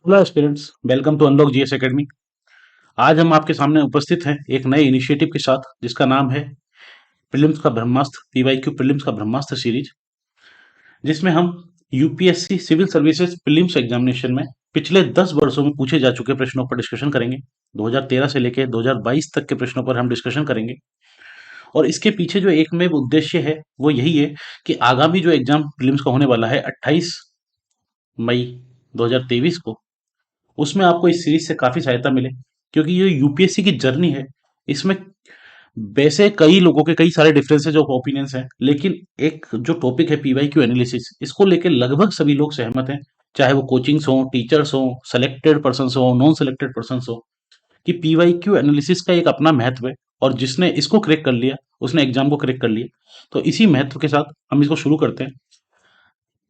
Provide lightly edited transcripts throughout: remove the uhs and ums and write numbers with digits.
Hello aspirants, welcome to unlock GS academy. आज हम आपके सामने उपस्थित हैं एक नए इनिशिएटिव के साथ जिसका नाम है प्रीलिम्स का ब्रह्मास्त्र पीवाईक्यू प्रीलिम्स का ब्रह्मास्त्र सीरीज, जिसमें हम UPSC civil services prelims examination में पिछले 10 वर्षों में पूछे जा चुके प्रश्नों पर डिस्कशन करेंगे। 2013 से लेकर 2022 तक के प्रश्नों पर हम डिस्कशन करेंगे। और इसके पीछे जो एकमेव उद्देश्य है वो यही है कि आगामी जो एग्जाम प्रीलिम्स का होने वाला है 28 मई 2023 को, उसमें आपको इस सीरीज से काफी सहायता मिले, क्योंकि ये यूपीएससी की जर्नी है। इसमें वैसे कई लोगों के कई सारे डिफरेंसेज ऑफ ओपिनियंस हैं, लेकिन एक जो टॉपिक है पीवाईक्यू एनालिसिस, इसको लेकर लगभग सभी लोग सहमत हैं, चाहे वो कोचिंग्स हो, टीचर्स हो, सेलेक्टेड पर्सन हो, नॉन सेलेक्टेड पर्सन हो, कि पीवाईक्यू एनालिसिस का एक अपना महत्व है। और जिसने इसको क्रैक कर लिया उसने एग्जाम को क्रैक कर लिया। तो इसी महत्व के साथ हम इसको शुरू करते हैं।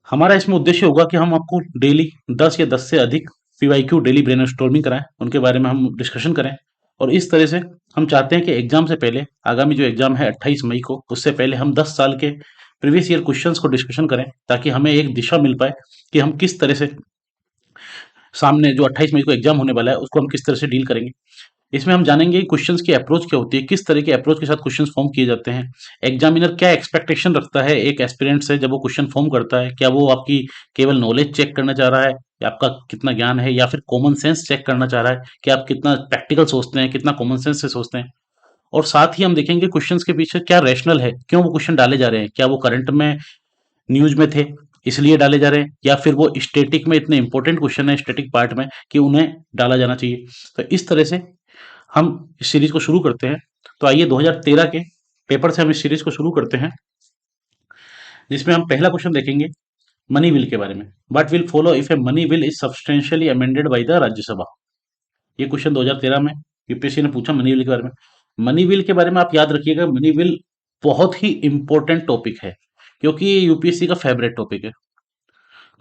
हमारा इसमें उद्देश्य होगा कि हम आपको डेली 10 या 10 से अधिक पीवाईक्यू डेली ब्रेनस्टॉर्मिंग कराएं, उनके बारे में हम डिस्कशन करें। और इस तरह से हम चाहते हैं कि एग्जाम से पहले, आगामी जो एग्जाम है 28 मई को, उससे पहले हम 10 साल के प्रीवियस ईयर क्वेश्चंस को डिस्कशन करें, ताकि हमें एक दिशा मिल पाए कि हम किस तरह से सामने जो 28 मई को एग्जाम होने वाला है उसको हम किस तरह से डील करेंगे। इसमें हम जानेंगे क्वेश्चंस की अप्रोच क्या होती है, किस तरह के अप्रोच के साथ क्वेश्चंस फॉर्म किए जाते हैं, एग्जामिनर क्या एक्सपेक्टेशन रखता है एक एस्पिरेंट से जब वो क्वेश्चन फॉर्म करता है। क्या वो आपकी केवल नॉलेज चेक करना चाह रहा है, या आपका कितना ज्ञान है, या फिर कॉमन सेंस चेक करना चाह रहा है कि आप कितना प्रैक्टिकल सोचते हैं, कितना कॉमन सेंस से सोचते हैं। और साथ ही हम देखेंगे क्वेश्चंस के पीछे क्या रैशनल है, क्यों वो क्वेश्चन डाले जा रहे हैं, क्या वो करंट में न्यूज में थे इसलिए डाले जा रहे हैं, या फिर वो स्टैटिक में इतने इंपॉर्टेंट क्वेश्चन है स्टैटिक पार्ट में कि उन्हें डाला जाना चाहिए। तो इस तरह से हम इस सीरीज को शुरू करते हैं। तो आइए 2013 के पेपर से हम इस सीरीज को शुरू करते हैं, जिसमें हम पहला क्वेश्चन देखेंगे मनी बिल के बारे में। What will follow if a money bill is substantially amended by the Rajya Sabha. ये क्वेश्चन 2013 में यूपीएससी ने पूछा मनी बिल के बारे में। मनी बिल के बारे में आप याद रखिएगा, मनी बिल बहुत ही इंपॉर्टेंट टॉपिक है, क्योंकि ये यूपीएससी का फेवरेट टॉपिक है।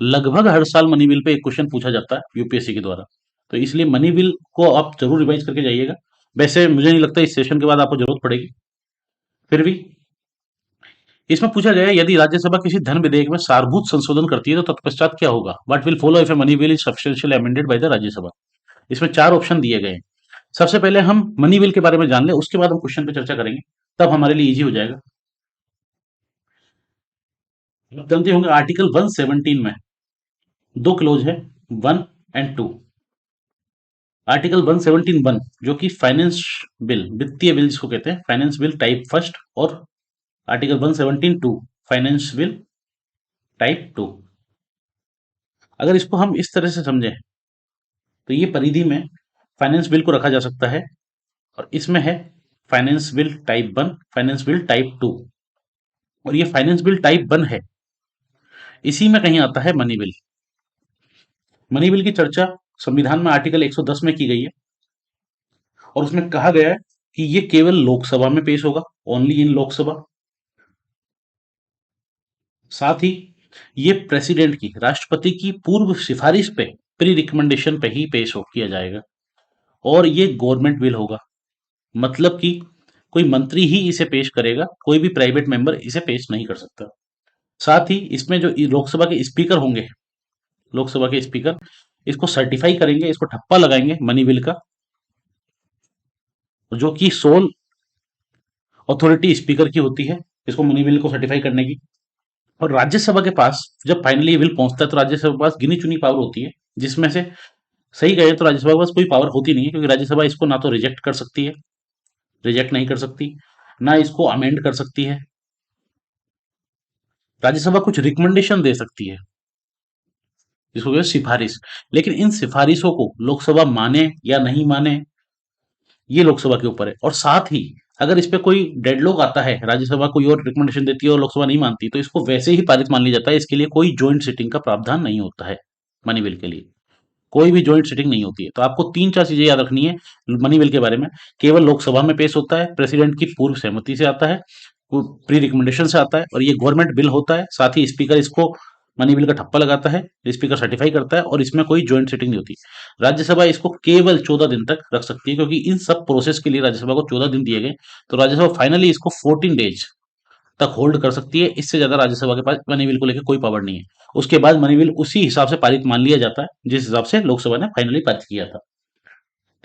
लगभग हर साल मनी बिल पे एक क्वेश्चन पूछा जाता है यूपीएससी के द्वारा। तो इसलिए मनी बिल को आप जरूर रिवाइज करके जाइएगा। वैसे मुझे नहीं लगता इस सेशन के बाद आपको जरूरत पड़ेगी, फिर भी इसमें पूछा गया है, यदि राज्यसभा किसी धन विधेयक में सारभूत संशोधन करती है तो तत्पश्चात क्या होगा। What will follow if a money bill is substantially amended by the Rajya Sabha. इसमें चार ऑप्शन दिए गए हैं। सबसे पहले हम मनी बिल के बारे में जान लें, उसके बाद हम क्वेश्चन पे चर्चा करेंगे, तब हमारे लिए इजी हो जाएगा। आप जानते होंगे आर्टिकल 117 में दो क्लोज है, 1 और 2। आर्टिकल 117(1) जो कि फाइनेंस बिल, वित्तीय बिल जिसको कहते हैं, फाइनेंस बिल टाइप फर्स्ट, और आर्टिकल 117(2) फाइनेंस बिल टाइप 2। अगर इसको हम इस तरह से समझें तो ये परिधि में फाइनेंस बिल को रखा जा सकता है, और इसमें है finance bill type 1, finance bill type 2। और ये फाइनेंस बिल टाइप 1 है, इसी में कहीं आता है मनी बिल। मनी बिल की चर्चा संविधान में आर्टिकल 110 में की गई है, और उसमें कहा गया है कि ये केवल लोकसभा में पेश होगा, ओनली इन लोकसभा। साथ ही ये प्रेसिडेंट की, राष्ट्रपति की पूर्व सिफारिश पे, प्री रिकमेंडेशन पे ही पेश हो किया जाएगा। और ये गवर्नमेंट बिल होगा, मतलब कि कोई मंत्री ही इसे पेश करेगा, कोई भी प्राइवेट मेंबर इसे पेश नहीं कर सकता। साथ ही इसमें जो लोकसभा के स्पीकर होंगे, लोकसभा के स्पीकर इसको सर्टिफाई करेंगे, इसको ठप्पा लगाएंगे मनी बिल का, जो कि सोल अथॉरिटी स्पीकर की होती है इसको मनी बिल को सर्टिफाई करने की। और राज्यसभा के पास जब फाइनली ये बिल पहुंचता है तो राज्यसभा के पास गिनी चुनी पावर होती है, जिसमें से सही कहे तो राज्यसभा के पास कोई पावर होती नहीं है, क्योंकि राज्यसभा इसको ना तो रिजेक्ट कर सकती है, रिजेक्ट नहीं कर सकती, ना इसको अमेंड कर सकती है। राज्यसभा कुछ रिकमेंडेशन दे सकती है, जिसको कहते हैं सिफारिश। लेकिन इन सिफारिशों को लोकसभा माने या नहीं माने, ये लोकसभा के ऊपर है। और साथ ही अगर इस पे कोई डेडलॉक आता है, राज्यसभा कोई और रिकमेंडेशन देती है और लोकसभा नहीं मानती, तो इसको वैसे ही पारित मान लिया जाता है। इसके लिए कोई ज्वाइंट सिटिंग का प्रावधान नहीं होता है। मनी बिल के लिए कोई भी ज्वाइंट सिटिंग नहीं होती है। तो आपको तीन चार चीजें याद रखनी है मनी बिल के बारे में। केवल लोकसभा में पेश होता है, प्रेसिडेंट की पूर्व सहमति से आता है, प्री रिकमेंडेशन से आता है, और ये गवर्नमेंट बिल होता है। साथ ही स्पीकर इसको मनी बिल का ठप्पा लगाता है, स्पीकर सर्टिफाई करता है, और इसमें कोई ज्वाइंट सिटिंग नहीं होती। राज्यसभा इसको केवल 14 दिन तक रख सकती है, क्योंकि इन सब प्रोसेस के लिए राज्यसभा को 14 दिन दिए गए। तो राज्यसभा फाइनली इसको 14 डेज तक होल्ड कर सकती है। इससे ज्यादा राज्यसभा के पास मनी बिल को लेकर कोई पावर नहीं है। उसके बाद मनी बिल उसी हिसाब से पारित मान लिया जाता है जिस हिसाब से लोकसभा ने फाइनली पारित किया था।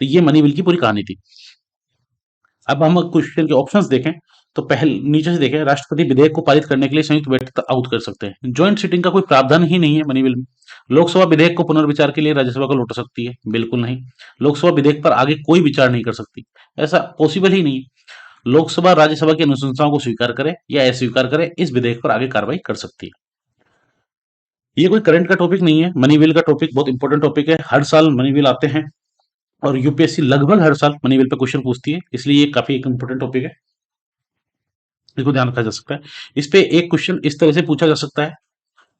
तो ये मनी बिल की पूरी कहानी थी। अब हम क्वेश्चन के ऑप्शंस देखें तो पहले नीचे से देखें, राष्ट्रपति विधेयक को पारित करने के लिए संयुक्त बैठक आउट कर सकते हैं। ज्वाइंट सीटिंग का कोई प्रावधान ही नहीं है मनी बिल में। लोकसभा विधेयक को पुनर्विचार के लिए राज्यसभा को लौटा सकती है, बिल्कुल नहीं। लोकसभा विधेयक पर आगे कोई विचार नहीं कर सकती, ऐसा पॉसिबल ही नहीं है। लोकसभा राज्यसभा की अनुशंसाओं को स्वीकार करे या अस्वीकार करे, इस विधेयक पर आगे कार्रवाई कर सकती है। ये कोई करंट का टॉपिक नहीं है, मनी बिल का टॉपिक बहुत इंपॉर्टेंट टॉपिक है। हर साल मनी बिल आते हैं और यूपीएससी लगभग हर साल मनी बिल पे क्वेश्चन पूछती है, इसलिए ये काफी एक इंपॉर्टेंट टॉपिक है, इसको ध्यान रखा जा सकता है। इस पे एक क्वेश्चन इस तरह से पूछा जा सकता है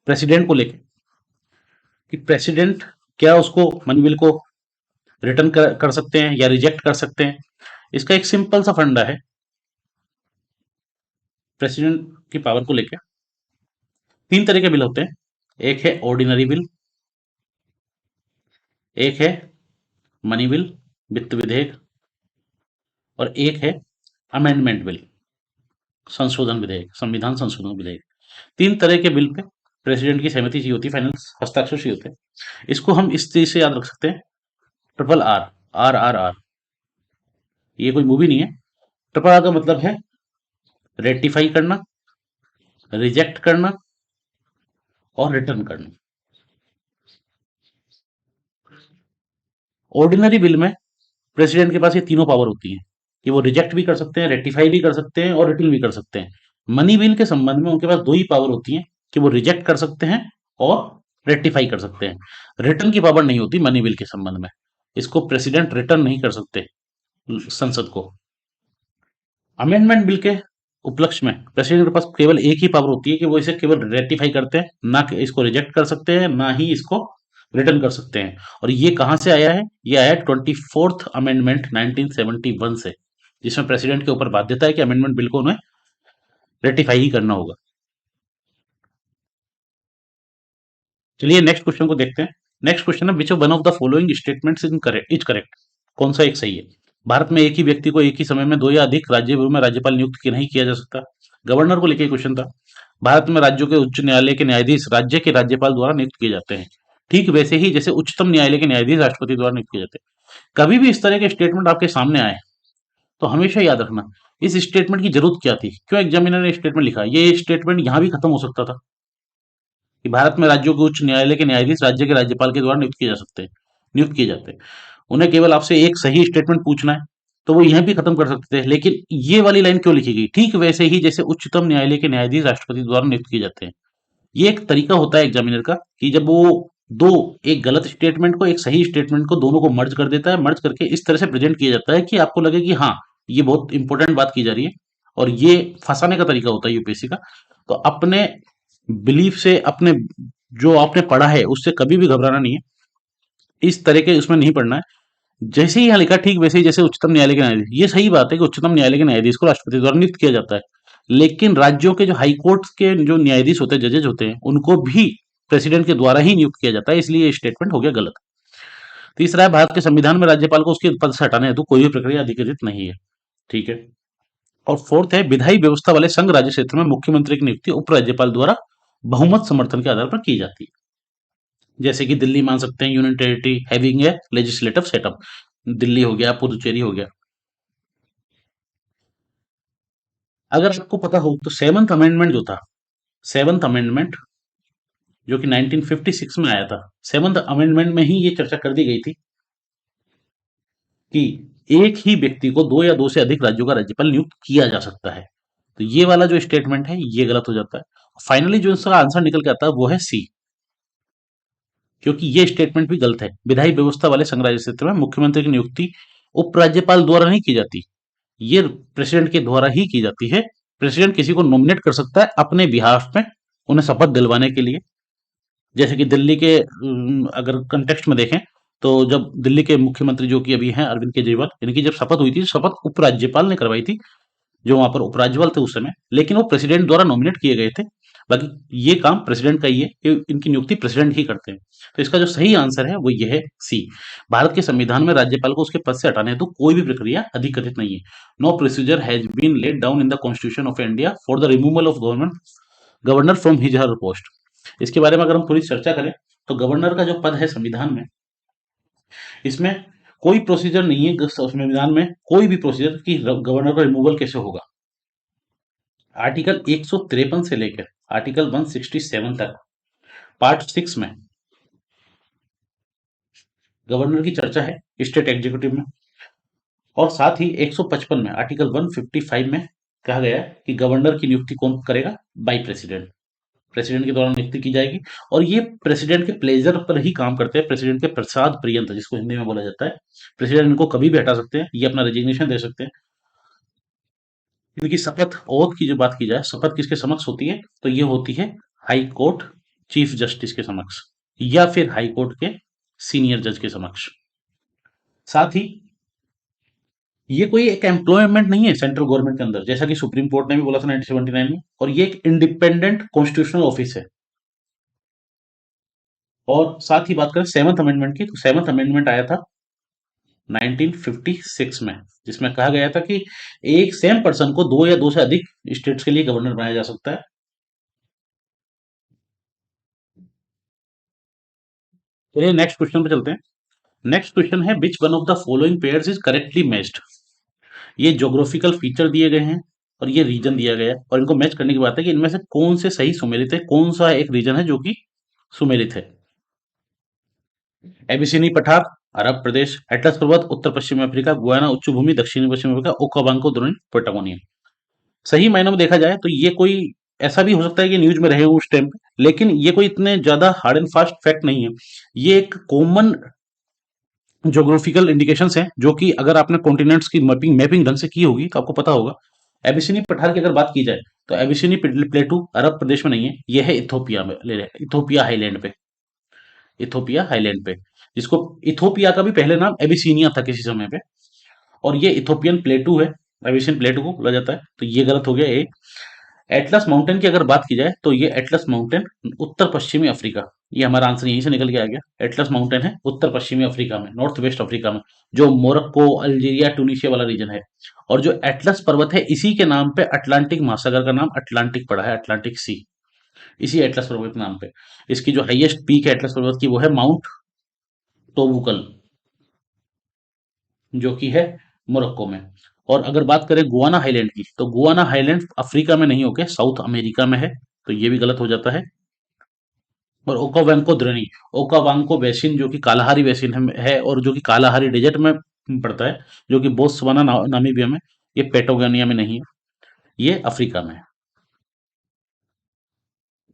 प्रेसिडेंट को लेकर कि प्रेसिडेंट क्या उसको मनी बिल को रिटर्न कर सकते हैं या रिजेक्ट कर सकते हैं। इसका एक सिंपल सा फंडा है प्रेसिडेंट की पावर को लेकर। तीन तरह के बिल होते हैं, एक है ऑर्डिनरी बिल, एक है मनी बिल वित्त विधेयक, और एक है अमेंडमेंट बिल संशोधन विधेयक, संविधान संशोधन विधेयक। तीन तरह के बिल पे प्रेसिडेंट की सहमति चाहिए होती है, फाइनल हस्ताक्षर चाहिए होते हैं। इसको हम इस चीज से याद रख सकते हैं, triple R, R R R. ये कोई मूवी नहीं है। ट्रिपल आर का मतलब है रेटिफाई करना, रिजेक्ट करना और रिटर्न करना। ऑर्डिनरी बिल में प्रेसिडेंट के पास ये तीनों पावर होती हैं कि वो रिजेक्ट भी कर सकते हैं, रेटिफाई भी कर सकते हैं और रिटर्न भी कर सकते हैं। मनी बिल के संबंध में उनके पास दो ही पावर होती हैं कि वो रिजेक्ट कर सकते हैं और रेटिफाई कर सकते हैं। रिटर्न की पावर नहीं होती मनी बिल के संबंध में। इसको प्रेसिडेंट रिटर्न नहीं कर सकते संसद को। अमेंडमेंट बिल के उपलक्ष्य में प्रेसिडेंट के पास केवल एक ही पावर होती है कि वो इसे केवल रेटिफाई करते हैं, ना कि इसको रिजेक्ट कर सकते हैं, ना ही इसको रिटर्न कर सकते हैं। और ये कहां से आया है? ये आया है 24th अमेंडमेंट 1971 से, जिसमें प्रेसिडेंट के ऊपर बाध्यता है कि अमेंडमेंट बिल को उन्हें रेटिफाई ही करना होगा। चलिए नेक्स्ट क्वेश्चन को देखते हैं। नेक्स्ट क्वेश्चन है, which of one of the following statements is correct? कौन सा एक सही है? भारत में एक ही व्यक्ति को एक ही समय में दो या अधिक राज्यों में राज्यपाल नियुक्त नहीं किया जा सकता। गवर्नर को लेकर क्वेश्चन था। भारत में राज्यों के उच्च न्यायालय के न्यायाधीश राज्य के राज्यपाल द्वारा नियुक्त किए जाते हैं, ठीक वैसे ही जैसे उच्चतम न्यायालय के न्यायाधीश राष्ट्रपति द्वारा नियुक्त किए जाते हैं। कभी भी इस तरह के स्टेटमेंट आपके सामने आए तो हमेशा याद रखना इस स्टेटमेंट की जरूरत क्या थी, क्यों एग्जामिनर ने स्टेटमेंट लिखा। ये स्टेटमेंट यहां भी खत्म हो सकता था कि भारत में राज्यों के उच्च न्यायालय के न्यायाधीश राज्य के राज्यपाल के द्वारा नियुक्त किए जाते हैं। उन्हें केवल आपसे एक सही स्टेटमेंट पूछना है तो वो यह भी खत्म कर सकते थे, लेकिन ये वाली लाइन क्यों लिखी गई? ठीक वैसे ही जैसे उच्चतम न्यायालय के न्यायाधीश राष्ट्रपति द्वारा नियुक्त किए जाते हैं। ये एक तरीका होता है एग्जामिनर का कि जब वो दो, एक गलत स्टेटमेंट को एक सही स्टेटमेंट को दोनों को मर्ज कर देता है, मर्ज करके इस तरह से प्रेजेंट किया जाता है कि आपको लगे कि हाँ ये बहुत इंपॉर्टेंट बात की जा रही है। और ये फंसाने का तरीका होता है यूपीएससी का। तो अपने बिलीफ से, अपने जो आपने पढ़ा है उससे कभी भी घबराना नहीं है, इस तरह के उसमें नहीं पढ़ना है। जैसे ही यहाँ लिखा ठीक वैसे ही जैसे उच्चतम न्यायालय के न्यायाधीश। ये सही बात है कि उच्चतम न्यायालय के न्यायाधीश को राष्ट्रपति द्वारा नियुक्त किया जाता है, लेकिन राज्यों के जो हाई कोर्ट के जो न्यायाधीश होते हैं, जजेज होते हैं, उनको भी प्रेसिडेंट के द्वारा ही नियुक्त किया जाता है, इसलिए ये स्टेटमेंट हो गया गलत। तीसरा है, भारत के संविधान में राज्यपाल को उसके पद से हटाने हेतु कोई भी प्रक्रिया अधिकृत नहीं है। ठीक है। और फोर्थ है, विधायी व्यवस्था वाले संघ राज्य क्षेत्र में मुख्यमंत्री की नियुक्ति उपराज्यपाल द्वारा बहुमत समर्थन के आधार पर की जाती है। जैसे कि दिल्ली मान सकते हैं, union territory having a legislative setup, Delhi हो गया, पुदुचेरी हो गया। अगर आपको पता हो तो सेवंथ अमेंडमेंट जो था, सेवंथ अमेंडमेंट जो कि 1956 में आया था, सेवंथ अमेंडमेंट में ही ये चर्चा कर दी गई थी कि एक ही व्यक्ति को दो या दो से अधिक राज्यों का राज्यपाल नियुक्त किया जा सकता है। तो ये वाला जो स्टेटमेंट है ये गलत हो जाता है। फाइनली जो इसका आंसर निकल के आता है वो है सी, क्योंकि ये स्टेटमेंट भी गलत है। विधायी व्यवस्था वाले संघ राज्य क्षेत्र में मुख्यमंत्री की नियुक्ति उपराज्यपाल द्वारा नहीं की जाती, ये प्रेसिडेंट के द्वारा ही की जाती है। प्रेसिडेंट किसी को नॉमिनेट कर सकता है अपने बिहाफ में, उन्हें शपथ दिलवाने के लिए। जैसे कि दिल्ली के अगर कंटेक्स्ट में देखें तो जब दिल्ली के मुख्यमंत्री जो कि अभी हैं अरविंद केजरीवाल, इनकी जब शपथ हुई थी, शपथ उपराज्यपाल ने करवाई थी, जो वहां पर उपराज्यपाल थे उस समय, लेकिन वो प्रेसिडेंट द्वारा नॉमिनेट किए गए थे। बाकी ये काम प्रेसिडेंट का ही है, ये इनकी नियुक्ति प्रेसिडेंट ही करते हैं। तो इसका जो सही आंसर है वो ये है सी। भारत के संविधान में राज्यपाल को उसके पद से हटाने हेतु कोई भी प्रक्रिया अधिकृत नहीं है। No procedure has been laid down in the constitution of India for the removal of government governor from his her post. इसके बारे में अगर हम थोड़ी चर्चा करें तो गवर्नर का जो पद है संविधान में, इसमें कोई प्रोसीजर नहीं है संविधान में, कोई भी प्रोसीजर कि गवर्नर का रिमूवल कैसे होगा। आर्टिकल 153 से लेकर आर्टिकल 167 तक पार्ट 6 में गवर्नर की चर्चा है स्टेट एग्जीक्यूटिव में। और साथ ही 155 में आर्टिकल 155 में कहा गया है कि गवर्नर की नियुक्ति कौन करेगा? By president. प्रेसिडेंट के द्वारा नियुक्ति की जाएगी और ये प्रेसिडेंट के प्लेजर पर ही काम करते हैं, प्रेसिडेंट के प्रसाद पर्यंत जिसको हिंदी में बोला जाता है। प्रेसिडेंट इनको कभी भी हटा सकते हैं, ये अपना रेजिग्नेशन दे सकते हैं। इनकी शपथ ओथ की जो बात की जाए, शपथ किसके समक्ष होती है? तो ये होती है हाई कोर्ट चीफ जस्टिस के समक्ष या फिर हाई कोर्ट के सीनियर जज के समक्ष। साथ ही ये कोई एक एम्प्लॉयमेंट नहीं है सेंट्रल गवर्नमेंट के अंदर, जैसा कि सुप्रीम कोर्ट ने भी बोला था 1979 में, और ये एक इंडिपेंडेंट कॉन्स्टिट्यूशनल ऑफिस है। और साथ ही बात करें सेवंथ अमेंडमेंट की, तो सेवंथ अमेंडमेंट आया था 1956 में, जिसमें कहा गया था कि एक सेम पर्सन को दो या दो से अधिक स्टेट्स के लिए गवर्नर बनाया जा सकता है। चलिए नेक्स्ट क्वेश्चन पे चलते हैं। नेक्स्ट क्वेश्चन है which one of the following pairs is correctly matched. ये ज्योग्राफिकल फीचर दिए गए हैं और ये रीजन दिया गया है और इनको मैच करने की बात है कि इनमें से कौन से सही सुमेलित है, कौन सा एक रीजन है जो कि सुमेलित है। एबिसिनी पठार अरब प्रदेश, एटलस पर्वत उत्तर पश्चिमी अफ्रीका, गुयाना उच्च भूमि दक्षिणी पश्चिमी अफ्रीका, ओकाबांको द्रोणी पैटागोनिया। सही मायनों में देखा जाए तो ये कोई ऐसा भी हो सकता है कि न्यूज में रहे हो उस टाइम पे, लेकिन ये कोई इतने ज्यादा हार्ड एंड फास्ट फैक्ट नहीं है। ये एक कॉमन ज्योग्राफिकल इंडिकेशंस हैं जो कि अगर आपने कॉन्टिनेंट्स की मैपिंग मैपिंग ढंग से की होगी तो आपको पता होगा। एबिसिनी पठार की अगर बात की जाए तो एबिसिनी प्लेटू अरब प्रदेश में नहीं है, यह है इथोपिया में, इथोपिया हाईलैंड पे, इथोपिया हाईलैंड पे, जिसको इथोपिया का भी पहले नाम एबिसीनिया था किसी समय पे, और ये इथोपियन प्लेटू है, एबिसियन प्लेटू को बोला जाता है, तो ये गलत हो गया ए। एटलस माउंटेन की अगर बात की जाए तो ये एटलस माउंटेन उत्तर पश्चिमी अफ्रीका, ये हमारा आंसर यहीं से निकल के आ गया। एटलस माउंटेन है उत्तर पश्चिमी अफ्रीका में, नॉर्थ वेस्ट अफ्रीका में, जो मोरक्को अल्जीरिया ट्यूनीशिया वाला रीजन है। और जो एटलस पर्वत है इसी के नाम पे अटलांटिक महासागर का नाम अटलांटिक पड़ा है, अटलांटिक सी, इसी एटलस पर्वत के नाम पे। इसकी जो हाईएस्ट पीक है एटलस पर्वत की वो है माउंट टोबुकल, जो कि है मोरक्को में। और अगर बात करें गुआना हाईलैंड की, तो गुआना हाईलैंड अफ्रीका में नहीं होके साउथ अमेरिका में है, तो ये भी गलत हो जाता है। और ओकावांको द्रोणी, ओकावांको बेसिन जो कि कालाहारी बेसिन है और जो कि कालाहारी डेजर्ट में पड़ता है, जो कि बोत्सवाना नामीबिया में, ये पेटागोनिया में नहीं है, ये अफ्रीका में है।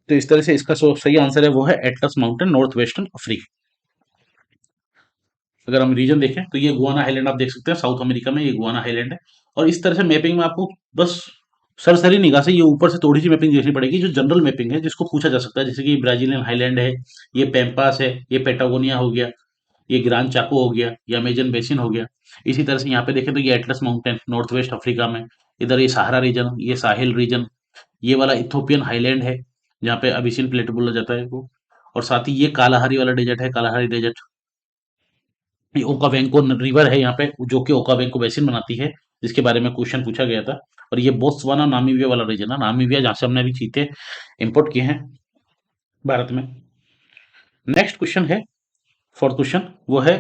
तो इस तरह से इसका सही आंसर है वो है Atlas mountain north western Africa. अगर हम रीजन देखें तो ये गुआना हाईलैंड आप देख सकते हैं साउथ अमेरिका में, ये गुआना हाईलैंड है। और इस तरह से मैपिंग में आपको बस सरसरी निगाह से ये ऊपर से थोड़ी सी मैपिंग देखनी पड़ेगी, जो जनरल मैपिंग है जिसको पूछा जा सकता है, जैसे कि ब्राजीलियन हाईलैंड है, ये पैम्पास है, ये पेटागोनिया हो गया, ये ग्रांड चाको हो गया, ये अमेजन बेसिन हो गया। इसी तरह से यहाँ पे देखें तो ये Atlas mountain north west Africa में, इधर ये सहारा रीजन, ये साहिल रीजन, ये वाला इथोपियन हाईलैंड है जहाँ पे अबिसिन प्लेटू बोला जाता है वो। और साथ ही ये कालाहारी वाला डेजर्ट है, कालाहारी डेजर्ट, ये ओकावेंको रिवर है यहाँ पे जो कि ओकावेंको बेसिन बनाती है, जिसके बारे में क्वेश्चन पूछा गया था। और ये बोत्सवाना नामीबिया वाला रीजन है, नामीबिया जहाँ से हमने अभी चीते इंपोर्ट किए हैं भारत में। नेक्स्ट क्वेश्चन है, फोर्थ क्वेश्चन, वो है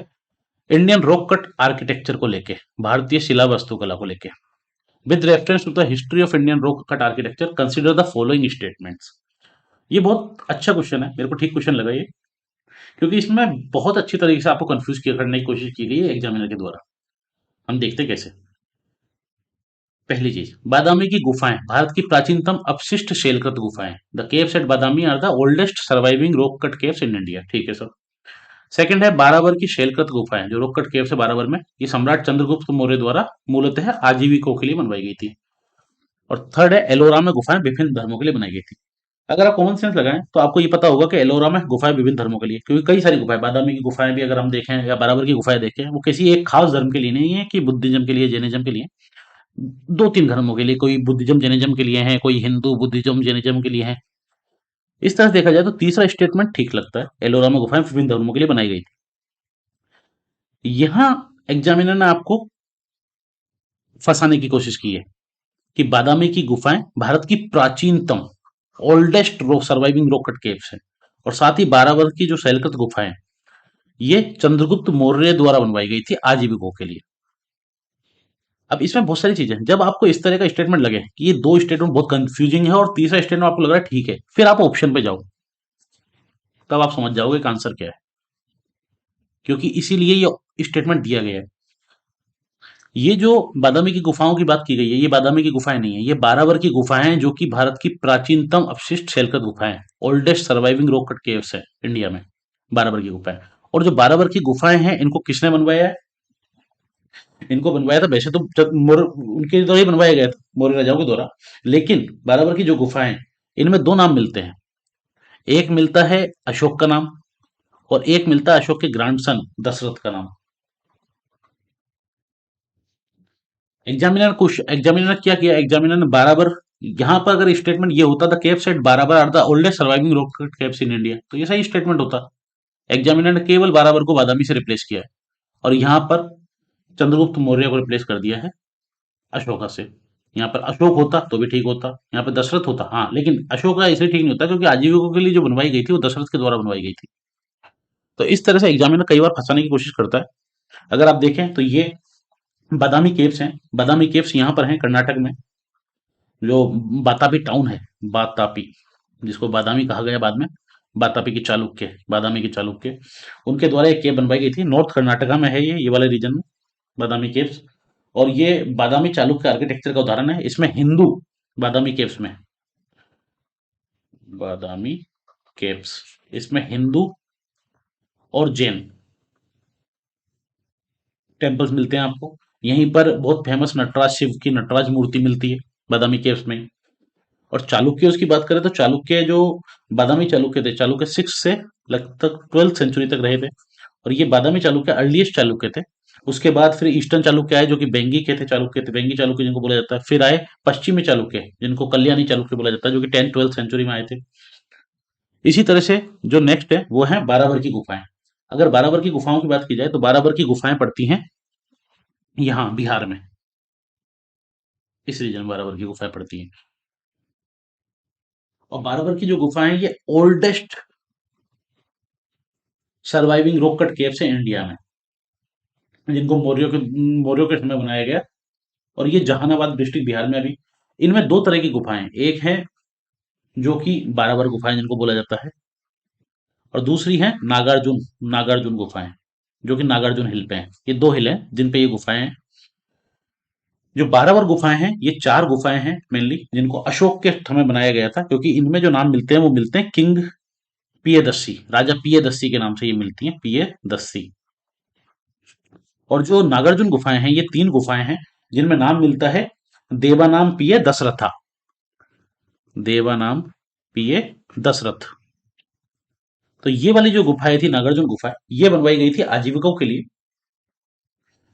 इंडियन रॉक कट आर्किटेक्चर को लेके, भारतीय शिला वास्तुकला को लेके। With reference to the history of Indian rock cut architecture consider the following statements. ये बहुत अच्छा क्वेश्चन है, मेरे को ठीक क्वेश्चन लगा ये, क्योंकि इसमें बहुत अच्छी तरीके से आपको कंफ्यूज किया करने की कोशिश की गई है एग्जामिनर के द्वारा। हम देखते कैसे। पहली चीज, बादामी की गुफाएं भारत की प्राचीनतम अपशिष्ट शैलकृत गुफाएं। The caves at Badami are the oldest surviving rock cut caves in India. ठीक है सर। सेकंड है बाराबर की शैलकृत गुफाएं, जो रॉक कट केव्स है बाराबर में, ये सम्राट चंद्रगुप्त मौर्य द्वारा मूलतः आजीविकों के लिए बनवाई गई थी। और थर्ड है एलोरा में गुफाएं विभिन्न धर्मों के लिए बनाई गई थी। अगर आप कॉमन सेंस लगाएं तो आपको ये पता होगा कि एलोरा में गुफाएं विभिन्न धर्मों के लिए, क्योंकि कई सारी गुफाएं, बादामी की गुफाएं भी अगर हम देखें या बराबर की गुफाएं देखें, वो किसी एक खास धर्म के लिए नहीं है कि बुद्धिज्म के लिए जैनिज्म के लिए, दो तीन धर्मों के लिए, कोई बुद्धिज्म जैनिज्म के लिए है, कोई हिंदू बुद्धिज्म जैनिज्म के लिए है। इस तरह से देखा जाए तो तीसरा स्टेटमेंट ठीक लगता है, एलोरा में गुफाएं विभिन्न धर्मों के लिए बनाई गई थी। यहां एग्जामिनर ने आपको फंसाने की कोशिश की है कि बादामी की गुफाएं भारत की प्राचीनतम oldest surviving rock cut caves है, और साथ ही बाराबर की जो शैलकृत गुफाएं ये चंद्रगुप्त मौर्य द्वारा बनवाई गई थी आजीविकों के लिए। अब इसमें बहुत सारी चीजें हैं, जब आपको इस तरह का स्टेटमेंट लगे कि ये दो स्टेटमेंट बहुत कंफ्यूजिंग है और तीसरा स्टेटमेंट आपको लग रहा है ठीक है, फिर आप ऑप्शन पे जाओ, तब आप समझ जाओगे कि आंसर क्या है, क्योंकि इसीलिए ये स्टेटमेंट दिया गया है। ये जो बादामी की गुफाओं की बात की गई है, ये बादामी की गुफाएं नहीं है, ये बाराबर की गुफाएं हैं, जो कि भारत की प्राचीनतम अपशिष्ट शैलकृत गुफाएं हैं, oldest surviving rock cut caves है इंडिया में, बाराबर की गुफाएं। और जो बाराबर की गुफाएं हैं, इनको किसने बनवाया है? इनको बनवाया था वैसे तो उनके द्वारा ही बनवाया गया था, मौर्य राजाओं के द्वारा। लेकिन बाराबर की जो गुफाएं हैं, इनमें दो नाम मिलते हैं। एक मिलता है अशोक का नाम, और एक मिलता है अशोक के ग्रैंडसन दशरथ का नाम। एग्जामिनर ने क्या किया, एग्जामिनर ने बराबर, यहाँ पर अगर स्टेटमेंट ये होता था cave set Barabar are the oldest surviving rocket caves in India, तो ये सही स्टेटमेंट होता। एग्जामिनर ने केवल बराबर को बादामी से रिप्लेस किया है, और यहाँ पर चंद्रगुप्त मौर्य को रिप्लेस कर दिया है अशोका से। यहाँ पर अशोक होता तो भी ठीक होता, यहाँ पर दशरथ होता, हाँ, लेकिन अशोका इसलिए ठीक नहीं होता क्योंकि आजीविकों के लिए जो बनवाई गई थी वो दशरथ के द्वारा बनवाई गई थी। तो इस तरह से एग्जामिनर कई बार फंसाने की कोशिश करता है। अगर आप देखें तो ये बादामी केव्स हैं, बादामी केव्स यहाँ पर हैं कर्नाटक में, जो बातापी टाउन है, बातापी, जिसको बादामी कहा गया बाद में, बातापी की चालुक्य, बादामी की चालुक्य, उनके द्वारा एक केव बनवाई गई थी। नॉर्थ कर्नाटका में है ये वाले रीजन में बादामी केव्स। और ये बादामी चालुक्य आर्किटेक्चर का उदाहरण है। इसमें हिंदू बादामी केव्स में, बादामी केव्स, इसमें हिंदू और जैन टेम्पल्स मिलते हैं आपको। यहीं पर बहुत फेमस नटराज, शिव की नटराज मूर्ति मिलती है बादामी केव्स में। और चालुक्य की बात करें तो चालुक्य जो बादामी चालुक्य थे, चालुक्य 6 से लगभग 12th सेंचुरी तक रहे थे, और ये बादामी चालुक्य अर्लीस्ट चालुक्य थे। उसके बाद फिर ईस्टर्न चालुक्य आए, जो कि बेंगी के थे, चालुक्य थे, बेंगी चालुक्य जिनको बोला जाता है। फिर आए पश्चिमी चालुक्य, जिनको कल्याणी चालुक्य बोला जाता है, जो कि 10th 12th सेंचुरी में आए थे। इसी तरह से जो नेक्स्ट है वो है बाराबर की गुफाएं। अगर बाराबर की गुफाओं की बात की जाए तो बाराबर की गुफाएं पड़ती हैं यहाँ बिहार में, इस रीजन में बाराबर की गुफाएं पड़ती हैं। और बाराबर की जो गुफाएं हैं, ये oldest surviving rock cut caves है इंडिया में, जिनको मौर्यों के समय बनाया गया। और ये जहानाबाद डिस्ट्रिक्ट बिहार में अभी। इनमें दो तरह की गुफाएं हैं, एक है जो कि बाराबर गुफाएं जिनको बोला जाता है, और दूसरी है नागार्जुन, नागार्जुन गुफाएं, जो कि नागार्जुन हिल पे हैं। ये दो हिल हैं जिन पे ये गुफाएं हैं। जो बाराबर गुफाएं हैं, ये चार गुफाएं हैं मेनली, जिनको अशोक के समय बनाया गया था, क्योंकि इनमें जो नाम मिलते हैं वो मिलते हैं किंग पियदस्सी, राजा पियदस्सी के नाम से ये मिलती हैं, पियदस्सी। और जो नागार्जुन गुफाएं हैं, ये तीन गुफाएं हैं जिनमें नाम मिलता है देवानाम पिय दशरथा, देवानाम पिय दशरथ। तो ये वाली जो गुफाएं थी नागार्जुन गुफाएं, ये बनवाई गई थी आजीविकों के लिए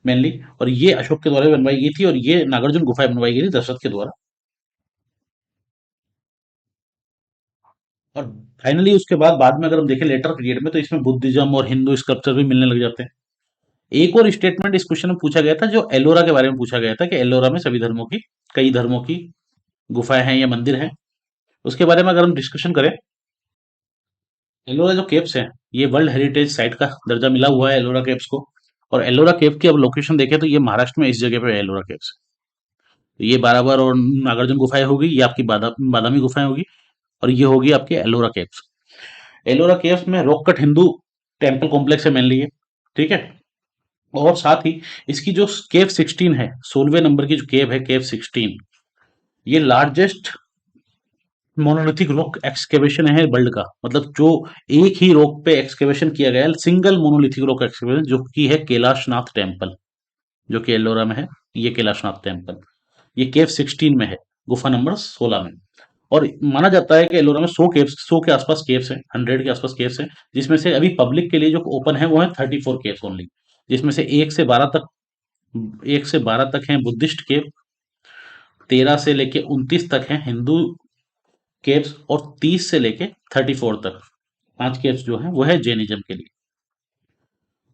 मेनली, और ये अशोक के द्वारा भी बनवाई गई थी, और ये नागार्जुन गुफाएं बनवाई गई थी दशरथ के द्वारा। और फाइनली उसके बाद में अगर हम देखें लेटर पीरियड में, तो इसमें बुद्धिज्म और हिंदू स्कल्पचर भी मिलने लग जाते हैं। एक और स्टेटमेंट इस क्वेश्चन में पूछा गया था, जो एलोरा के बारे में पूछा गया था, कि एलोरा में सभी धर्मों की, कई धर्मों की गुफाएं हैं या मंदिर हैं। उसके बारे में अगर हम डिस्कशन करें, एलोरा जो केव्स हैं, ये वर्ल्ड हेरिटेज साइट का दर्जा मिला हुआ है एलोरा केव्स को। और एलोरा केव की अब लोकेशन देखें तो ये महाराष्ट्र में इस जगह पे है एलोरा केव्स। तो ये बाराबर और नागार्जुन गुफाएं होगी, ये आपकी बादामी गुफाएं होगी, और ये होगी आपके एलोरा केव्स। एलोरा केव्स में rock cut Hindu temple complex है मेनली ये, ठीक है। और साथ ही इसकी जो केव 16 है, 16वें नंबर की जो केव है, केव 16, ये लार्जेस्ट मोनोलिथिक रॉक एक्सकेवेशन है वर्ल्ड का। मतलब जो एक ही रॉक पे एक्सकेवेशन किया गया है, सिंगल मोनोलिथिक रॉक एक्सकेवेशन, जो कि है कैलाशनाथ टेम्पल, जो कि एलोरा में है। ये कैलाशनाथ टेम्पल, ये केव 16 में है, गुफा नंबर 16 में। और माना जाता है कि एलोरा में 100 के आसपास केव्स हैं, 100 के आसपास केव्स हैं, जिसमें से अभी पब्लिक के लिए जो ओपन है वो है 34 केव्स ओनली, जिसमें से 1 से 12 तक हैं बुद्धिस्ट केव, 13 से लेके 29 तक हैं हिंदू केव्स और 30 से लेके 34 तक 5 केव्स जो हैं वो है जैनिज्म के लिए।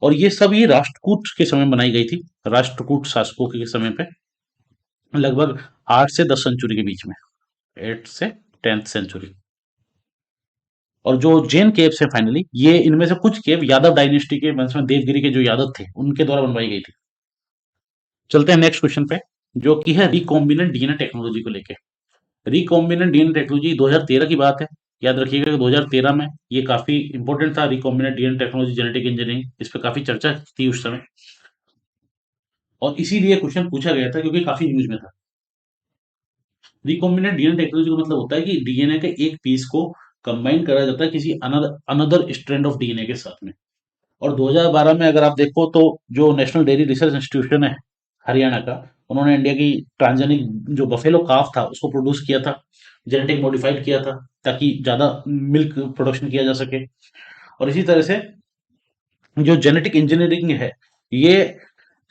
और ये सब ये राष्ट्रकूट के समय बनाई गई थी, राष्ट्रकूट शासकों के समय पे, लगभग 8 से 10 सेंचुरी के बीच में, 8 से 10th सेंचुरी। और जो जैन केव्स है फाइनली, ये इनमें से कुछ केव यादव डायनेस्टी के वंश में देवगिरी के जो यादव थे उनके द्वारा बनवाई गई थी। चलते हैं नेक्स्ट क्वेश्चन पे, जो कि है रिकॉम्बिनेंट डीएनए टेक्नोलॉजी को लेके। रिकॉम्बिनेंट डीएनए टेक्नोलॉजी 2013 की बात है। याद रखिएगा कि 2013 में ये काफी इंपॉर्टेंट था, recombinant DNA technology genetic engineering, इस पे काफी चर्चा थी उस समय। और इसीलिए क्वेश्चन पूछा गया था क्योंकि काफी न्यूज में था। रिकॉम्बिनेंट डीएनए टेक्नोलॉजी का मतलब होता है कि डीएनए के एक पीस को कंबाइन करा जाता है किसी another another strand of DNA के साथ में। और 2012 में अगर आप देखो तो जो नेशनल डेयरी रिसर्च इंस्टीट्यूशन है हरियाणा का, उन्होंने इंडिया की ट्रांसजेनिक जो बफेलो काफ था उसको प्रोड्यूस किया था, जेनेटिक मॉडिफाइड किया था ताकि ज्यादा मिल्क प्रोडक्शन किया जा सके। और इसी तरह से जो जेनेटिक इंजीनियरिंग है, ये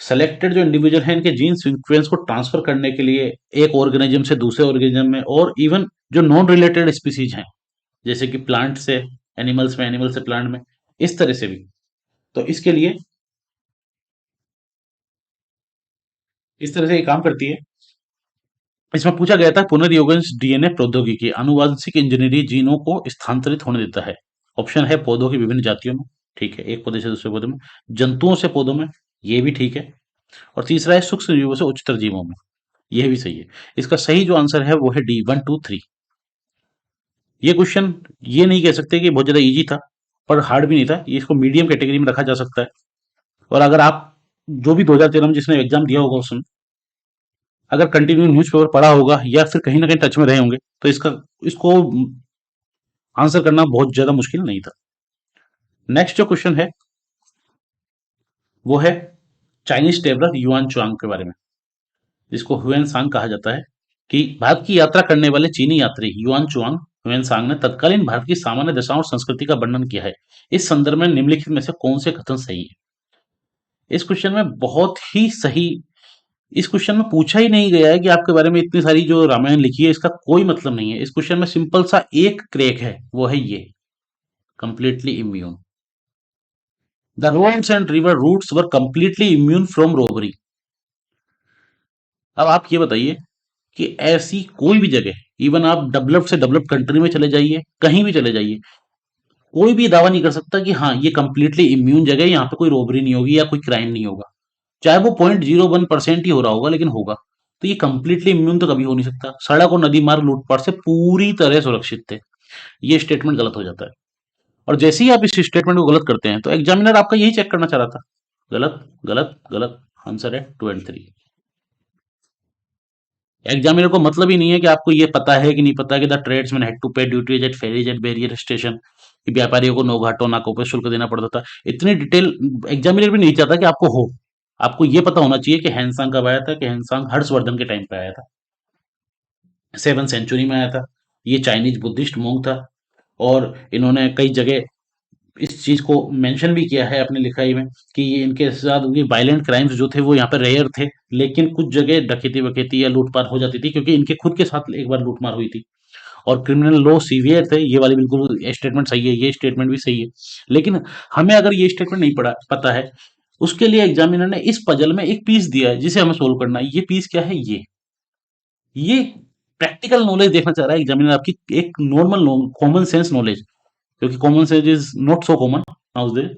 सेलेक्टेड जो इंडिविजुअल है इनके जीन सीक्वेंस को ट्रांसफर करने के लिए एक ऑर्गेनिज्म से दूसरे ऑर्गेनिज्म में, और इवन जो नॉन रिलेटेड स्पीसीज हैं जैसे कि प्लांट से एनिमल्स में, एनिमल से प्लांट में, इस तरह से भी। तो इसके लिए इस तरह से ये काम करती है। इसमें पूछा गया था पुनर्योगंश डीएनए प्रौद्योगिकी आनुवांशिक इंजीनियरिंग जीनों को स्थानांतरित होने देता है। ऑप्शन है पौधों की विभिन्न जातियों में, ठीक है, एक पौधे से दूसरे पौधे में, जंतुओं से पौधों में, ये भी ठीक है, और तीसरा है सूक्ष्म जीवों से उच्चतर जीवों में, यह भी सही है। इसका सही जो आंसर है वो है डी, 1 2 3। ये क्वेश्चन ये नहीं कह सकते कि बहुत ज्यादा इजी था, पर हार्ड भी नहीं था, ये इसको मीडियम कैटेगरी में रखा जा सकता है। और अगर आप जो भी 2013 में जिसने एग्जाम दिया होगा उसमें अगर कंटिन्यू न्यूज़पेपर पढ़ा होगा या फिर कहीं ना कहीं टच में रहे होंगे तो इसका इसको आंसर करना बहुत ज्यादा मुश्किल नहीं था। नेक्स्ट जो क्वेश्चन है वो है चाइनीज ट्रेवलर युआन चुआंग के बारे में, जिसको हुएन सांग कहा जाता है, कि भारत की यात्रा करने वाले चीनी यात्री युआन चुआंग हुएन सांग ने तत्कालीन भारत की सामान्य दशाओं और संस्कृति का वर्णन किया है। इस संदर्भ में निम्नलिखित में से कौन से कथन सही है? इस क्वेश्चन में बहुत ही सही, इस क्वेश्चन में पूछा ही नहीं गया है कि आपके बारे में इतनी सारी जो रामायण लिखी है इसका कोई मतलब नहीं है। इस क्वेश्चन में सिंपल सा एक क्रैक है, वो है ये, completely immune. The roads and river routes were completely immune from robbery. अब आप ये बताइए कि ऐसी कोई भी जगह, इवन आप डेवलप्ड से डेवलप्ड कंट्री में चले जाइए, कहीं भी चले जाइए, कोई भी दावा नहीं कर सकता कि हाँ ये कंप्लीटली इम्यून जगह है, यहाँ पे कोई रोबरी नहीं होगी या कोई क्राइम नहीं होगा। चाहे वो 0.01% ही हो रहा होगा, लेकिन होगा। तो ये कंप्लीटली इम्यून तो कभी हो नहीं सकता। सड़क और नदी मार्ग लूटपाट से पूरी तरह सुरक्षित थे। ये स्टेटमेंट गलत हो जाता है। और जैसे ही आप इस स्टेटमेंट को गलत करते हैं तो एग्जामिनर आपका यही चेक करना चाह रहा था। गलत, गलत, गलत। आंसर है 2 and 3। एग्जामिनर को मतलब ही नहीं है कि आपको ये पता है कि नहीं पता कि the tradesman had to pay duties at ferries at barrier station, कि व्यापारियों को नौघाटों नाकों पर शुल्क देना पड़ता था। इतनी डिटेल एग्जामिनर भी नहीं चाहता कि आपको हो। आपको ये पता होना चाहिए कि हैंसांग कब आया था, कि हैंसांग हर्षवर्धन के टाइम पे आया था, 7th सेंचुरी में आया था। ये चाइनीज बुद्धिस्ट मोंग था, और इन्होंने कई जगह इस चीज को मेंशन भी किया है अपनी लिखाई में कि ये इनके साथ उनकी वायलेंट क्राइम्स जो थे वो यहाँ पर रेयर थे, लेकिन कुछ जगह डकैती वकैती या लूटपाट हो जाती थी क्योंकि इनके खुद के साथ एक बार लूटमार हुई थी। और क्रिमिनल लॉ सीवियर थे, ये वाली बिल्कुल स्टेटमेंट सही है, ये स्टेटमेंट भी सही है। लेकिन हमें अगर ये स्टेटमेंट नहीं पढ़ा पता है, उसके लिए एग्जामिनर ने इस पजल में एक पीस दिया है जिसे हमें सोल्व करना है। ये पीस क्या है? ये प्रैक्टिकल नॉलेज देखना चाह रहा है एग्जामिनर आपकी, एक नॉर्मल कॉमन सेंस नॉलेज, क्योंकि common sense is not so common now days.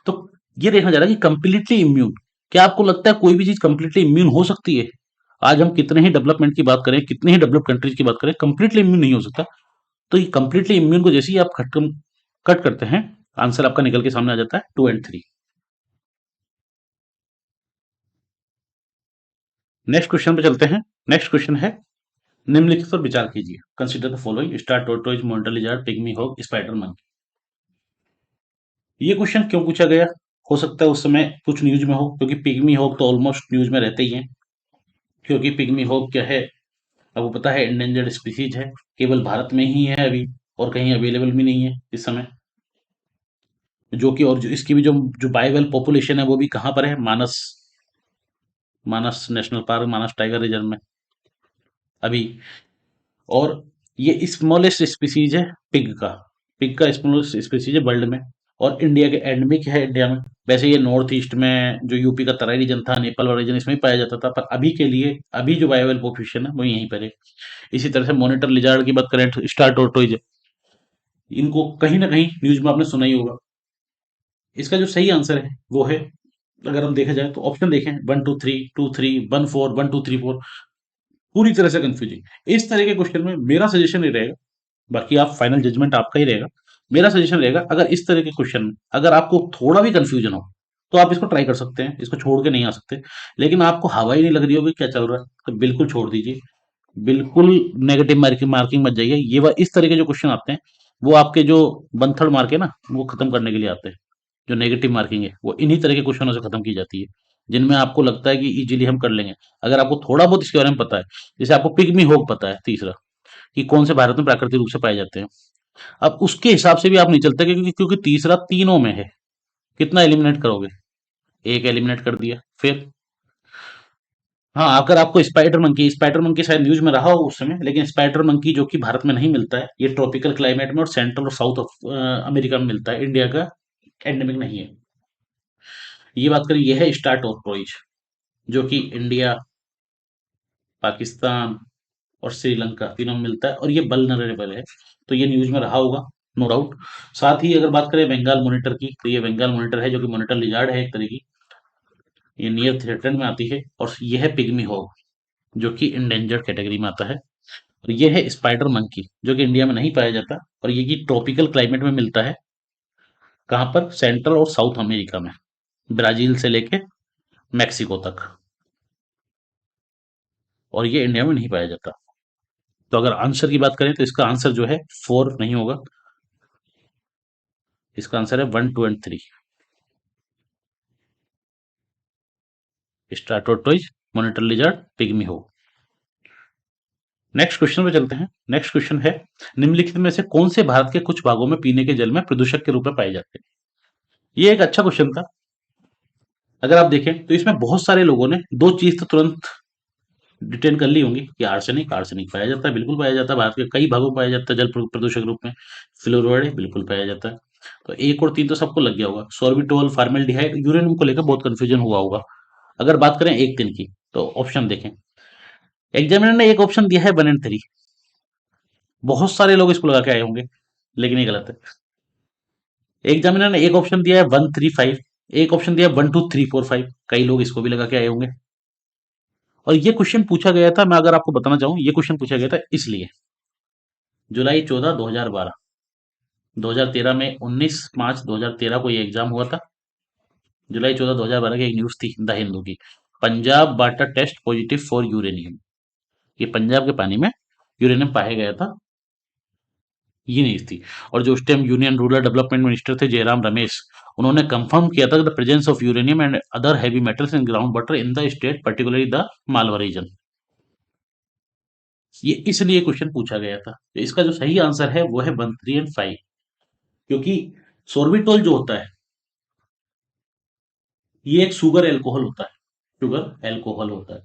तो ये देखना चाह रहा है कि कंप्लीटली इम्यून, क्या आपको लगता है कोई भी चीज कंप्लीटली इम्यून हो सकती है? आज हम कितने ही डेवलपमेंट की बात करें, कितने ही डेवलप कंट्रीज की बात करें, कंप्लीटली इम्यून नहीं हो सकता। तो ये कंप्लीटली इम्यून को जैसे ही आप कट करते हैं, आंसर आपका निकल के सामने आ जाता है 2 and 3। नेक्स्ट क्वेश्चन पे चलते हैं। नेक्स्ट क्वेश्चन है, निम्नलिखित पर विचार कीजिए। Consider the following: star tortoise, monitor lizard, pygmy hog, spider monkey. ये क्वेश्चन क्यों पूछा गया? हो सकता है उस समय कुछ न्यूज में हो, क्योंकि पिग्मी हॉग तो ऑलमोस्ट न्यूज में रहते ही हैं। क्योंकि पिग्मी हॉग क्या है, आपको पता है, इंडेंजर्ड स्पीसीज है, केवल भारत में ही है अभी, और कहीं अवेलेबल भी नहीं है इस समय। जो कि और जो इसकी भी जो जो बाइबल पॉपुलेशन है वो भी कहाँ पर है? मानस, मानस नेशनल पार्क, मानस टाइगर रिजर्व में अभी। और ये स्मॉलेस्ट स्पीसीज है पिग का स्मॉलेस्ट स्पीसीज है वर्ल्ड में। और इंडिया के एंडेमिक है इंडिया में। वैसे ये नॉर्थ ईस्ट में जो यूपी का तराई रीजन था, नेपाल वाला रीजन, इसमें ही पाया जाता था, पर अभी के लिए अभी जो वायबल पॉपुलेशन है वो यहीं पर है। इसी तरह से मॉनिटर लिजार्ड की बात करें तो स्टार टोरटोइज, इनको कहीं ना कहीं न्यूज में आपने सुना ही होगा। इसका जो सही आंसर है वो है, अगर हम देखा जाए तो ऑप्शन देखें, 1 2 3 2 3 1 4 1 2 3 4, पूरी तरह से कंफ्यूजिंग। इस तरह के क्वेश्चन में मेरा सजेशन ये रहेगा, बाकी आप फाइनल जजमेंट आपका ही रहेगा। मेरा सजेशन रहेगा, अगर इस तरह के क्वेश्चन में अगर आपको थोड़ा भी कंफ्यूजन हो तो आप इसको ट्राई कर सकते हैं, इसको छोड़ के नहीं आ सकते। लेकिन आपको हवा ही नहीं लग रही होगी क्या चल रहा है, तो बिल्कुल छोड़ दीजिए। बिल्कुल नेगेटिव मार्किंग मार्किंग मत जाइए। इस तरह के जो क्वेश्चन आते हैं वो आपके जो 1/3 मार्क है ना, वो खत्म करने के लिए आते हैं। जो नेगेटिव मार्किंग है वो इन्हीं तरह के क्वेश्चनों से खत्म की जाती है, जिनमें आपको लगता है कि इजीली हम कर लेंगे। अगर आपको थोड़ा बहुत इसके बारे में पता है, जैसे आपको पिग्मी होग पता है, तीसरा कि कौन से भारत में प्राकृतिक रूप से पाए जाते हैं, अब उसके हिसाब से भी आप नहीं चलते, क्योंकि तीसरा तीनों में है। कितना एलिमिनेट करोगे? एक एलिमिनेट कर दिया। फिर हाँ, अगर आपको स्पाइडर मंकी शायद न्यूज में रहा हो उस समय, लेकिन स्पाइडर मंकी जो कि भारत में नहीं मिलता है, ये ट्रॉपिकल क्लाइमेट में और सेंट्रल और साउथ अमेरिका में मिलता है, इंडिया का एंडेमिक नहीं है। ये बात करें, ये है स्टार टोरटोइज, जो कि इंडिया, पाकिस्तान और श्रीलंका तीनों में मिलता है, और ये वल्नरेबल है। तो ये न्यूज में रहा होगा, नो डाउट। साथ ही अगर बात करें बंगाल मॉनिटर की, तो ये बंगाल मॉनिटर है, जो कि मॉनिटर लिजार्ड है एक तरह की। ये नियर थ्रेटन में आती है। और ये है पिग्मी हॉग, जो कि इंडेंजर्ड कैटेगरी में आता है। और ये है स्पाइडर मंकी, जो कि इंडिया में नहीं पाया जाता, और ये की ट्रॉपिकल क्लाइमेट में मिलता है। कहाँ पर? सेंट्रल और साउथ अमेरिका में, ब्राजील से लेके मैक्सिको तक। और ये इंडिया में नहीं पाया जाता। तो अगर आंसर की बात करें तो इसका आंसर जो है 4 नहीं होगा, इसका आंसर है 1 2 एंड 3, स्ट्राटोटोइज, मॉनिटर लिजार्ड, पिग्मी हो। नेक्स्ट क्वेश्चन पे चलते हैं। नेक्स्ट क्वेश्चन है, निम्नलिखित में से कौन से भारत के कुछ भागों में पीने के जल में प्रदूषक के रूप में पाए जाते हैं? ये एक अच्छा क्वेश्चन था। अगर आप देखें तो इसमें बहुत सारे लोगों ने दो चीज तो तुरंत डिटेन कर ली होंगी कि आर्सेनिक, आर्सेनिक पाया जाता है, बिल्कुल पाया जाता है, भारत के कई भागों में पाया जाता है जल प्रदूषक रूप में। फ्लोराइड बिल्कुल पाया जाता है। तो 1 और 3 तो सबको लग गया होगा। सॉर्बिटोल, फार्मेल्डिहाइड, यूरेनियम को लेकर बहुत कंफ्यूजन हुआ होगा। अगर बात करें 1 3 की, तो ऑप्शन देखें। एग्जामिनर ने एक ऑप्शन दिया है 1 एंड 3। बहुत सारे लोग इसको लगा के आए होंगे, लेकिन ये गलत है। एग्जामिनर ने एक ऑप्शन दिया है 1 3 5, एक ऑप्शन दिया है 1 2 3 4 5। कई लोग इसको भी लगा के आए होंगे। और ये क्वेश्चन पूछा गया था, मैं अगर आपको बताना चाहूँ, ये क्वेश्चन पूछा गया था इसलिए जुलाई 14 2012, 2013 में 19 मार्च 2013 को ये एग्जाम हुआ था। जुलाई 14 2012 की एक न्यूज थी द हिंदू की, Punjab water test positive for uranium. ये पंजाब के पानी में यूरेनियम पाया गया था, ये न्यूज थी। और जो उस time union rural development minister थे जयराम रमेश, उन्होंने कंफर्म किया था the presence of uranium and other heavy metals in ground water in the state, particularly the Malwa region. ये इसलिए क्वेश्चन पूछा गया था। तो इसका जो सही आंसर है वो है 1 3 एंड 5, क्योंकि सोर्बिटोल जो होता है, ये एक शुगर एल्कोहल होता है, शुगर एल्कोहल होता है,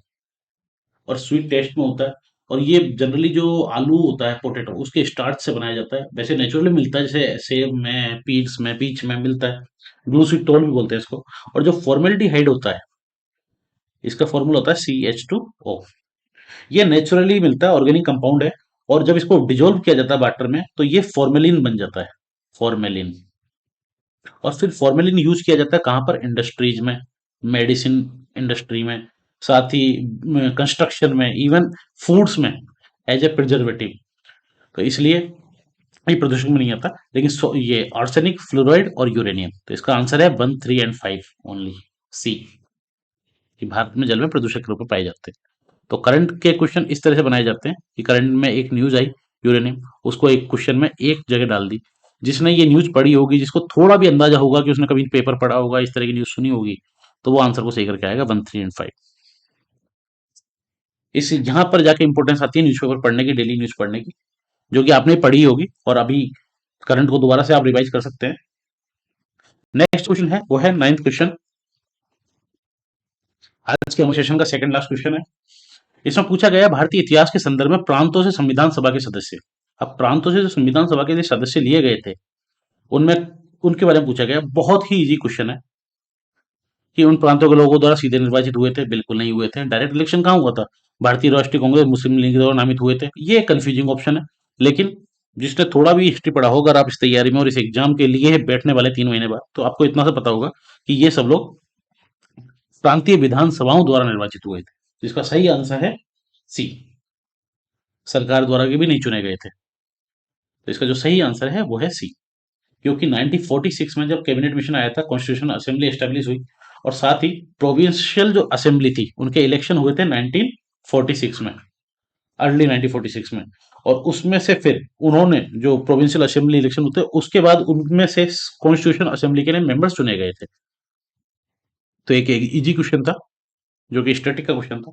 और स्वीट टेस्ट में होता है। और ये जनरली जो आलू होता है, पोटैटो, उसके स्टार्च से बनाया जाता है। वैसे नेचुरली मिलता है, जैसे सेब में, पीच में मिलता है। ब्लू स्वीट टोल भी बोलते हैं इसको। और जो फॉर्मेल्डिहाइड होता है, इसका फॉर्मूला होता है CH2O। ये नेचुरली मिलता है, ऑर्गेनिक कंपाउंड है। और जब इसको डिजोल्व किया जाता है वाटर में, तो ये फॉर्मेलिन बन जाता है, फॉर्मेलिन। और फिर फॉर्मेलिन यूज किया जाता है कहाँ पर? इंडस्ट्रीज में, मेडिसिन इंडस्ट्री में, साथ ही कंस्ट्रक्शन में, इवन फूड्स में, एज ए प्रिजर्वेटिव। तो इसलिए ये प्रदूषण में नहीं आता। लेकिन ये आर्सेनिक, फ्लोराइड और यूरेनियम, तो इसका आंसर है 1 3 एंड 5 ओनली, सी, कि भारत में जल में प्रदूषक के रूप में पाए जाते हैं। तो करंट के क्वेश्चन इस तरह से बनाए जाते हैं कि करंट में एक न्यूज आई यूरेनियम, उसको एक क्वेश्चन में एक जगह डाल दी। जिसने ये न्यूज पढ़ी होगी, जिसको थोड़ा भी अंदाजा होगा कि उसने कभी पेपर पढ़ा होगा, इस तरह की न्यूज सुनी होगी, तो वो आंसर को सही करके आएगा 1 3 एंड 5। इस यहाँ पर जाके इंपॉर्टेंस आती है न्यूज़पेपर पढ़ने की, डेली न्यूज पढ़ने की, जो कि आपने पढ़ी होगी, और अभी करंट को दोबारा से आप रिवाइज कर सकते हैं। नेक्स्ट क्वेश्चन है, वो है 9th क्वेश्चन, आज के हम सेशन का सेकंड लास्ट क्वेश्चन है। इसमें पूछा गया, भारतीय इतिहास के संदर्भ में प्रांतों से संविधान सभा के सदस्य अब प्रांतों से जो संविधान सभा के लिए सदस्य लिए गए थे, उनमें उनके बारे में पूछा गया। बहुत ही इजी क्वेश्चन है कि उन प्रांतों के लोगों द्वारा सीधे निर्वाचित हुए थे, बिल्कुल नहीं हुए थे। डायरेक्ट इलेक्शन कहाँ हुआ था? भारतीय राष्ट्रीय कांग्रेस मुस्लिम लीग द्वारा नामित हुए थे। ये कंफ्यूजिंग ऑप्शन है, लेकिन जिसने थोड़ा भी हिस्ट्री पढ़ा होगा और आप इस तैयारी में और इस एग्जाम के लिए बैठने वाले 3 महीने बाद, तो आपको इतना सा पता होगा कि ये सब लोग प्रांतीय विधानसभाओं द्वारा निर्वाचित हुए थे। जिसका सही आंसर है सी, सरकार द्वारा के भी नहीं चुने गए थे। तो इसका जो सही आंसर है वो है सी, क्योंकि 1946 में जब कैबिनेट मिशन आया था, कॉन्स्टिट्यूशन असेंबली एस्टेब्लिश हुई, और साथ ही प्रोविंशियल जो असेंबली थी उनके इलेक्शन हुए थे 1946 में, अर्ली 1946 में। और उसमें से फिर उन्होंने जो प्रोविंशियल असेंबली इलेक्शन होते हैं उसके बाद उनमें से कॉन्स्टिट्यूशन असेंबली के लिए मेंबर्स चुने गए थे। तो एक इजी क्वेश्चन था, जो कि स्टैटिक का क्वेश्चन था।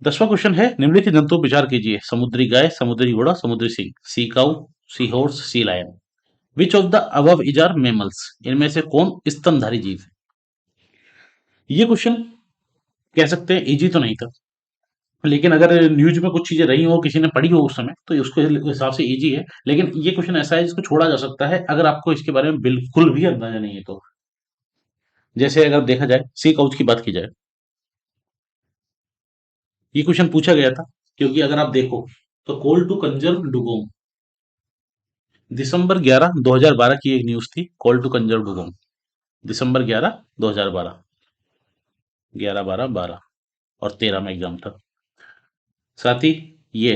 10वां क्वेश्चन है, निम्नलिखित जंतु पर विचार कीजिए। समुद्री गाय, समुद्री घोड़ा, समुद्री सिंह। Sea cow, sea horse, sea lion. Which of the above is are mammals? इनमें से कौन स्तनधारी जीव है? ये क्वेश्चन कह सकते हैं इजी तो नहीं था, लेकिन अगर न्यूज में कुछ चीजें रही हो, किसी ने पढ़ी हो उस समय, तो उसके हिसाब से इजी है। लेकिन ये क्वेश्चन ऐसा है जिसको छोड़ा जा सकता है अगर आपको इसके बारे में बिल्कुल भी अंदाजा नहीं है तो। जैसे अगर देखा जाए, सी काउच की बात की जाए, ये क्वेश्चन पूछा गया था क्योंकि अगर आप देखो तो कॉल टू कंजर्व डुगोंग, दिसंबर 11 2012 की एक न्यूज थी। कॉल टू कंजर्व डुगोंग, दिसंबर 11 2012, 11 12 12 और 13 में एग्जाम था। साथ ही ये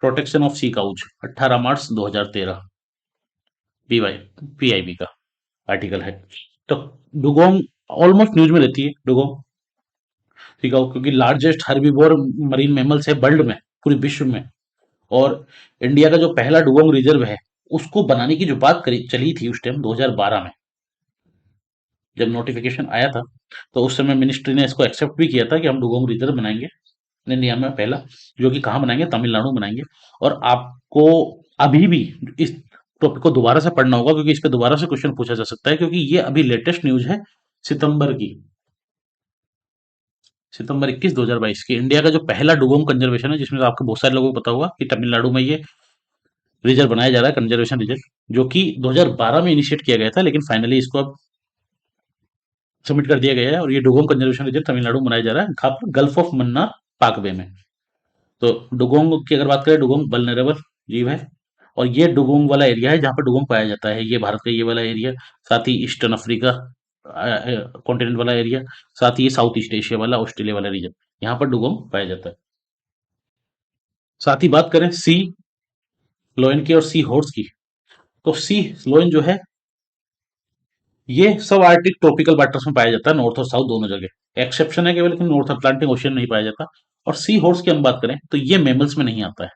प्रोटेक्शन ऑफ सी काउच 18 मार्च 2013, पीवाई पीआईबी का आर्टिकल है। तो डुगोंग ऑलमोस्ट न्यूज में रहती है डुगोंग, ठीक है, क्योंकि लार्जेस्ट हर्बीवोर मरीन मैमल्स है वर्ल्ड में, पूरे विश्व में। और इंडिया का जो पहला डुगोंग रिजर्व है, उसको बनाने की जो बात करी चली थी उस टाइम 2012 में, जब नोटिफिकेशन आया था, तो उस समय मिनिस्ट्री ने इसको एक्सेप्ट भी किया था कि हम डुगोंग रिजर्व बनाएंगे इंडिया में पहला, जो कि कहाँ बनाएंगे? तमिलनाडु बनाएंगे। और आपको अभी भी इस टॉपिक को दोबारा से पढ़ना होगा, क्योंकि इस पे दोबारा से क्वेश्चन पूछा जा सकता है, क्योंकि ये अभी लेटेस्ट न्यूज है सितंबर की, सितंबर 21 2022 की। इंडिया का जो पहला डुगोंग कंजर्वेशन है, जिसमें आपको बहुत सारे लोगों को पता होगा कि तमिलनाडु में ये रिजर्व बनाया जा रहा है, कंजर्वेशन रिजर्व, जो कि 2012 में इनिशिएट किया गया था, लेकिन फाइनली इसको अब सबमिट कर दिया गया है। और ये डुगोंग कंजर्वेशन रिजर्व तमिलनाडु में मनाया जा रहा है, कहाँ पर? गल्फ ऑफ मन्नार पाकवे में। तो डुगोंग की अगर बात करें, डुगोंग वल्नरेबल जीव है, और ये डुगोंग वाला एरिया है जहाँ पर डुगोंग पाया जाता है, ये भारत का ये वाला एरिया। साथ ही ईस्टर्न अफ्रीका कॉन्टिनेंट वाला एरिया, साथ ही ये साउथ ईस्ट एशिया वाला, ऑस्ट्रेलिया वाला रीजन, यहाँ पर डुगोंग पाया जाता है। साथ ही बात करें सी लोयन की और सी हॉर्स की, तो सी लोयन जो है, ये सब आर्टिक ट्रॉपिकल वाटर्स में पाया जाता है, नॉर्थ और साउथ दोनों जगह। एक्सेप्शन है केवल कि नॉर्थ अटलांटिक ओशियन नहीं पाया जाता। और सी हॉर्स की हम बात करें तो ये मेमल्स में नहीं आता है,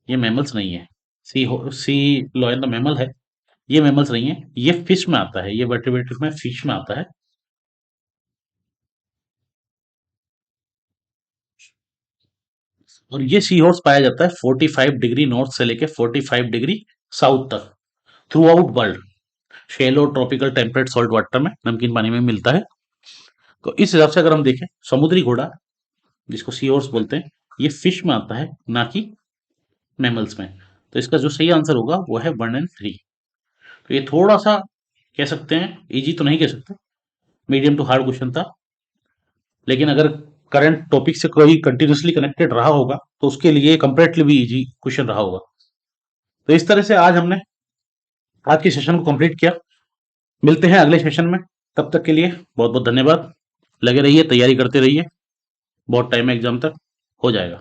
ये मैमल्स नहीं है। सी लॉयन तो मैमल है, ये मैमल्स नहीं है, ये फिश में आता है, ये वर्टिब्रेट्स में फिश में आता है। और ये सी हॉर्स पाया जाता है 45 डिग्री नॉर्थ से लेके 45 डिग्री साउथ तक, through out world. Shallow tropical temperate salt water में, नमकीन पानी में मिलता है। तो इस हिसाब से अगर हम देखें, समुद्री घोड़ा, जिसको सी हॉर्स बोलते हैं, ये फिश में आता है, ना कि मैमल्स में। तो इसका जो सही आंसर होगा वो है 1 और 3। तो ये थोड़ा सा कह सकते हैं, इजी तो नहीं कह सकते, मीडियम टू हार्ड क्वेश्चन था। लेकिन अगर करंट टॉपिक से कोई कंटिन्यूसली कनेक्टेड रहा होगा तो उसके लिए कंपेरेटिवली भी इजी क्वेश्चन रहा होगा। तो इस तरह से आज हमने आज के सेशन को कंप्लीट किया। मिलते हैं अगले सेशन में, तब तक के लिए बहुत बहुत धन्यवाद। लगे रहिए, तैयारी करते रहिए, बहुत टाइम है एग्जाम तक, हो जाएगा।